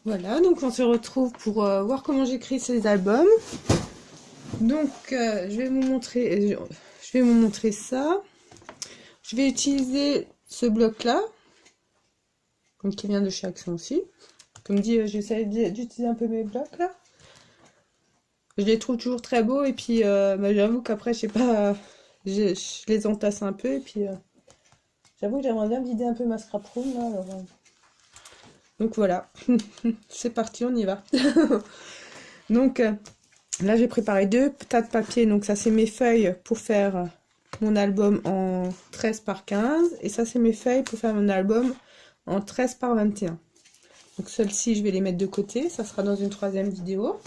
Voilà, donc on se retrouve pour voir comment j'écris ces albums. Donc je vais vous montrer ça. Je vais utiliser ce bloc là, donc qui vient de chez Action aussi. Comme dit, j'essaie d'utiliser un peu mes blocs là. Je les trouve toujours très beaux et puis j'avoue qu'après je sais pas, je les entasse un peu et puis j'avoue que j'aimerais bien vider un peu ma scrap room là. Alors, donc voilà, c'est parti, on y va. Donc là j'ai préparé 2 tas de papier, donc ça c'est mes feuilles pour faire mon album en 13 par 15 et ça c'est mes feuilles pour faire mon album en 13 par 21. Donc celles-ci je vais les mettre de côté, ça sera dans une 3e vidéo.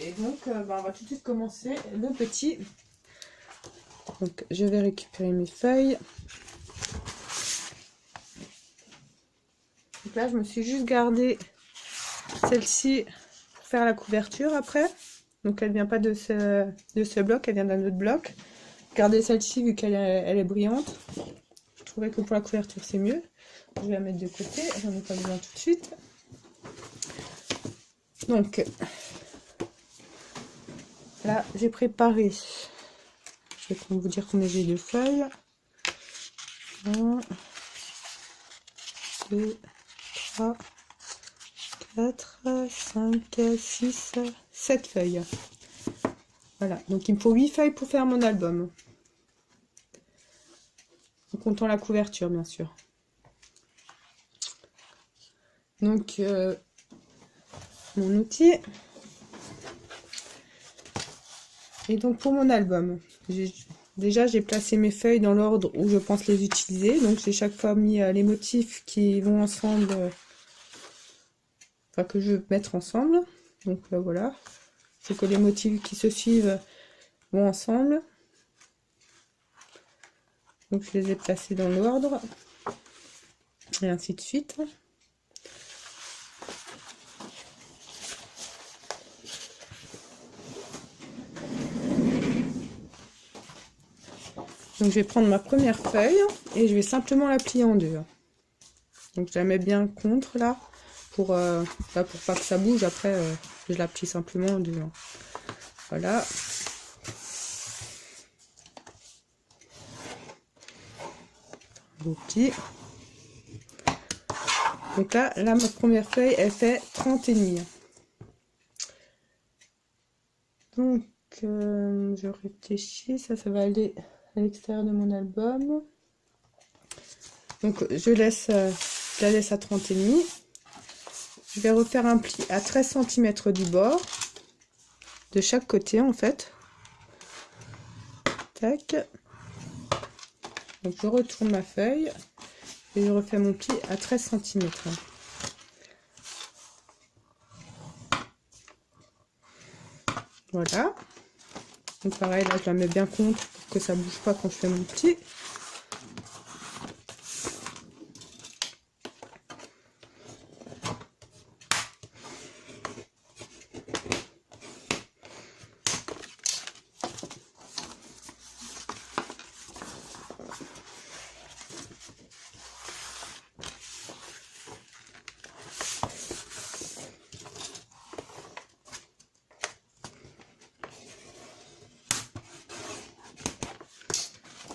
Et donc on va tout de suite commencer le petit. Donc je vais récupérer mes feuilles. Donc là je me suis juste gardé celle-ci pour faire la couverture après. Donc elle vient pas de ce bloc, elle vient d'un autre bloc. Gardez celle-ci vu qu'elle est brillante. Je trouvais que pour la couverture c'est mieux. Je vais la mettre de côté, j'en ai pas besoin tout de suite. Donc là j'ai préparé, je vais vous dire combien j'ai de feuilles. 1, 2, 3, 4, 5, 6, 7 feuilles. Voilà, donc il me faut 8 feuilles pour faire mon album. En comptant la couverture, bien sûr. Donc, mon outil. Et donc, pour mon album, déjà, j'ai placé mes feuilles dans l'ordre où je pense les utiliser. Donc, j'ai chaque fois mis les motifs qui vont ensemble, enfin, que je veux mettre ensemble. Donc, voilà. Il faut que les motifs qui se suivent vont ensemble. Donc, je les ai placés dans l'ordre. Et ainsi de suite. Donc je vais prendre ma première feuille et je vais simplement la plier en deux. Donc je la mets bien contre là pour pas que ça bouge. Après je la plie simplement en deux. Voilà. Beau petit. Donc là ma première feuille elle fait 30,5. Donc je réfléchis, ça va aller à l'extérieur de mon album. Donc je la laisse à 30,5. Je vais refaire un pli à 13 cm du bord, de chaque côté en fait. Tac. Donc je retourne ma feuille et je refais mon pli à 13 cm. Voilà. Donc pareil, là je la mets bien contre pour que ça bouge pas quand je fais mon pli.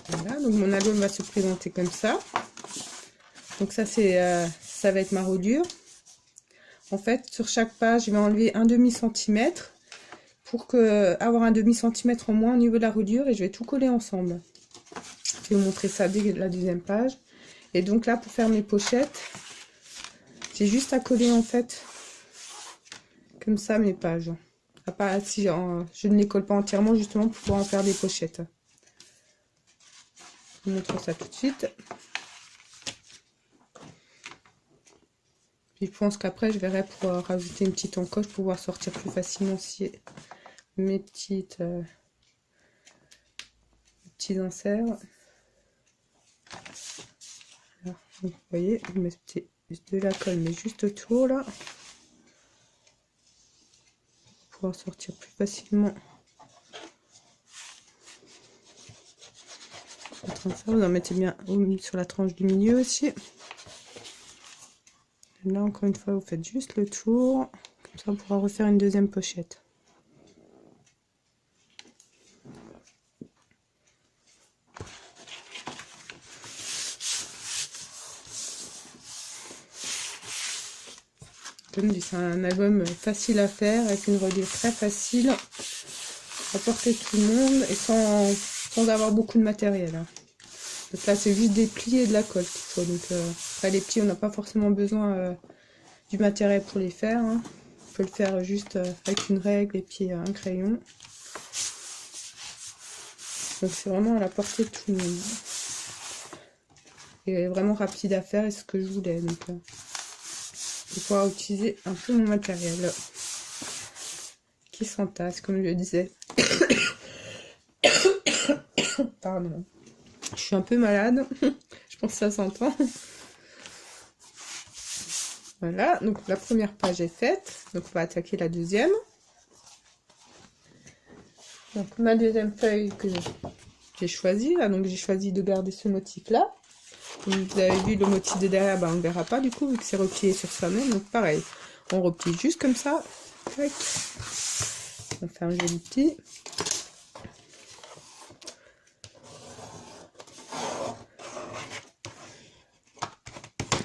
Voilà, donc mon album va se présenter comme ça. Donc ça ça va être ma reliure. En fait, sur chaque page, je vais enlever un demi-centimètre pour avoir un demi-centimètre en moins au niveau de la reliure et je vais tout coller ensemble. Je vais vous montrer ça dès la 2e page. Et donc là, pour faire mes pochettes, j'ai juste à coller en fait comme ça mes pages. À part si je ne les colle pas entièrement justement pour pouvoir en faire des pochettes. Je vous montre ça tout de suite. Puis je pense qu'après je verrai pour rajouter une petite encoche pour pouvoir sortir plus facilement si mes petits inserts. Alors, vous voyez, je mets de la colle mais juste autour là. Pour pouvoir sortir plus facilement. Vous en mettez bien sur la tranche du milieu aussi. Là, encore une fois, vous faites juste le tour. Comme ça, on pourra refaire une deuxième pochette. C'est un album facile à faire, avec une reliure très facile, à porter tout le monde et sans avoir beaucoup de matériel. Hein. Donc là, c'est juste des plis et de la colle qu'il faut. Donc, après, les plis, on n'a pas forcément besoin du matériel pour les faire. Hein. On peut le faire juste avec une règle et puis un crayon. Donc c'est vraiment à la portée de tout le monde. Et vraiment rapide à faire et c'est ce que je voulais. Donc je vais pouvoir utiliser un peu mon matériel qui s'entasse, comme je le disais. Pardon. Je suis un peu malade. Je pense que ça s'entend. Voilà, donc la première page est faite. Donc on va attaquer la deuxième. Donc ma deuxième feuille que j'ai choisie, là, donc j'ai choisi de garder ce motif là. Comme vous avez vu le motif de derrière, bah, on ne verra pas du coup vu que c'est replié sur soi-même. Donc pareil, on replie juste comme ça. Tac. On fait un joli pli.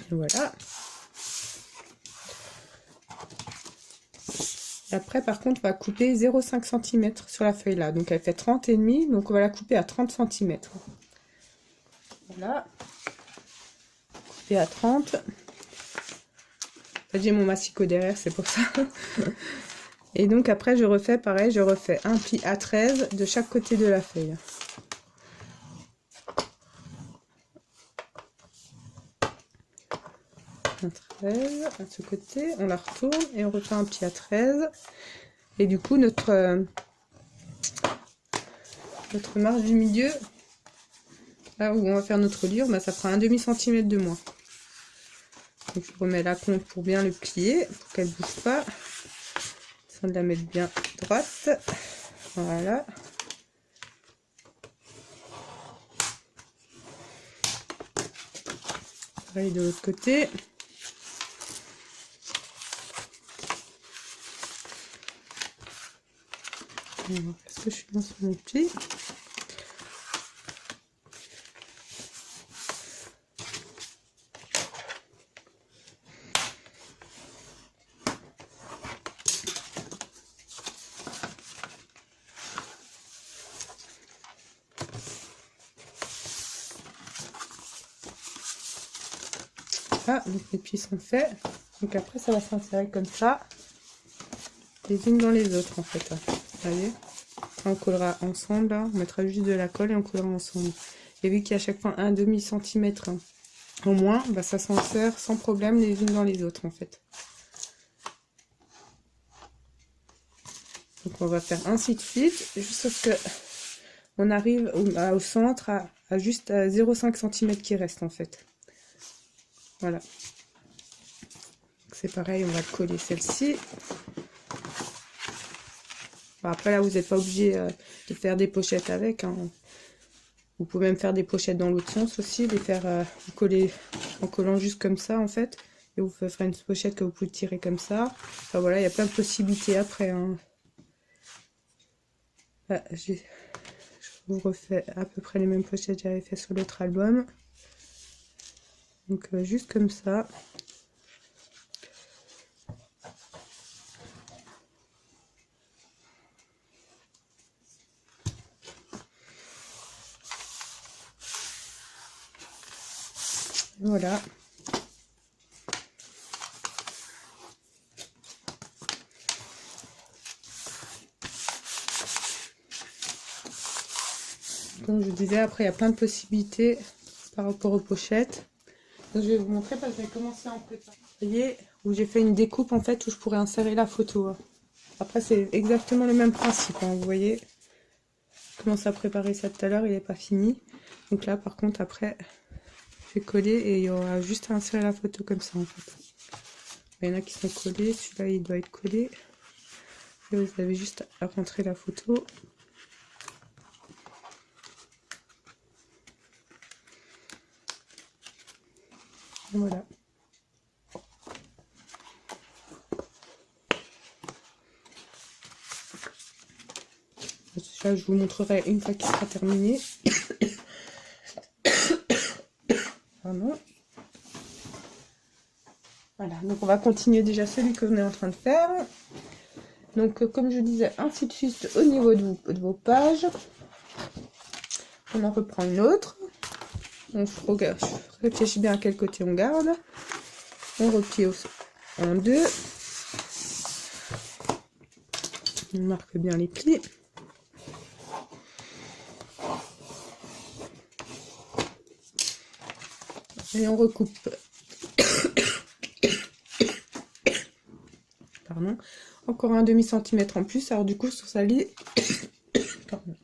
Et voilà. Et après, par contre, on va couper 0,5 cm sur la feuille là. Donc elle fait 30,5, donc on va la couper à 30 cm. Voilà. Couper à 30. En fait, j'ai mon massicot derrière, c'est pour ça. Et donc après, je refais pareil, je refais un pli à 13 de chaque côté de la feuille. Un 13 à ce côté, on la retourne et on refait un pli à 13. Et du coup, notre marge du milieu, là où on va faire notre reliure, bah, ça prend un demi-centimètre de moins. Donc je remets la compte pour bien le plier, pour qu'elle ne bouge pas. Sans de la mettre bien droite. Voilà. Pareil de l'autre côté. Est-ce que je suis dans mon pli? Ah, donc les plis sont faits. Donc après, ça va s'insérer comme ça, les unes dans les autres en fait. Vous voyez, on collera ensemble, là. On mettra juste de la colle et on collera ensemble. Et vu qu'il y a à chaque fois un demi-centimètre au moins, bah, ça s'insère sans problème les unes dans les autres en fait. Donc on va faire ainsi de suite, jusqu'à ce que on arrive au centre à juste 0,5 cm qui reste en fait. Voilà. C'est pareil, on va coller celle-ci. Bon, après là, vous n'êtes pas obligé de faire des pochettes avec. Hein. Vous pouvez même faire des pochettes dans l'autre sens aussi, les faire coller en collant juste comme ça en fait. Et vous ferez une pochette que vous pouvez tirer comme ça. Enfin voilà, il y a plein de possibilités après. Hein. Là, je vous refais à peu près les mêmes pochettes que j'avais fait sur l'autre album. Donc juste comme ça. Voilà. Comme je vous disais, après il y a plein de possibilités par rapport aux pochettes. Donc, je vais vous montrer parce que j'ai commencé à en préparer. Vous voyez, où j'ai fait une découpe en fait où je pourrais insérer la photo. Après c'est exactement le même principe, hein, vous voyez. Je commence à préparer ça tout à l'heure, il n'est pas fini. Donc là par contre après, je vais coller et il y aura juste à insérer la photo comme ça en fait. Il y en a qui sont collés, celui-là il doit être collé. Et vous avez juste à rentrer la photo. Voilà. Ça, je vous montrerai une fois qu'il sera terminé. Pardon. Voilà, donc on va continuer déjà celui que on est en train de faire. Donc comme je disais, ainsi de suite au niveau de vos pages. On en reprend une autre. On réfléchit bien à quel côté on garde. On replie en deux. On marque bien les plis. Et on recoupe. Pardon. Encore un demi-centimètre en plus. Alors du coup sur sa ligne. Pardon.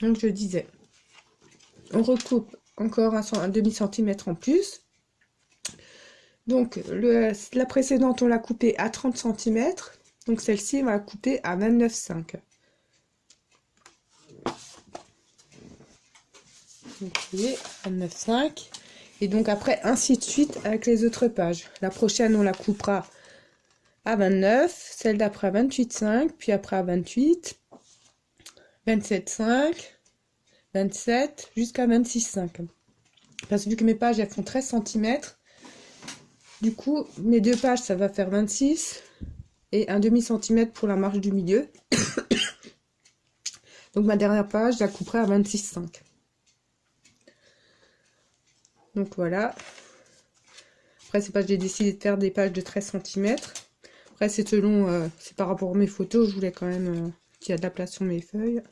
Donc je disais, on recoupe encore un demi-centimètre en plus. Donc la précédente, on l'a coupée à 30 cm. Donc celle-ci, on va la couper à 29,5. Donc vous voyez, 29,5. Et donc après, ainsi de suite avec les autres pages. La prochaine, on la coupera à 29. Celle d'après à 28,5. Puis après à 28. 27,5. 27 jusqu'à 26,5. Parce que vu que mes pages, elles font 13 cm. Du coup, mes deux pages, ça va faire 26 et un demi-centimètre pour la marge du milieu. Donc ma dernière page, je la couperai à 26,5. Donc voilà. Après, c'est pas que j'ai décidé de faire des pages de 13 cm. Après, c'est selon, c'est par rapport à mes photos, je voulais quand même qu'il y a de la place sur mes feuilles.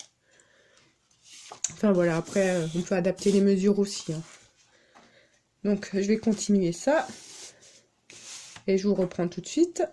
Enfin voilà, après, on peut adapter les mesures aussi. Hein. Donc, je vais continuer ça. Et je vous reprends tout de suite.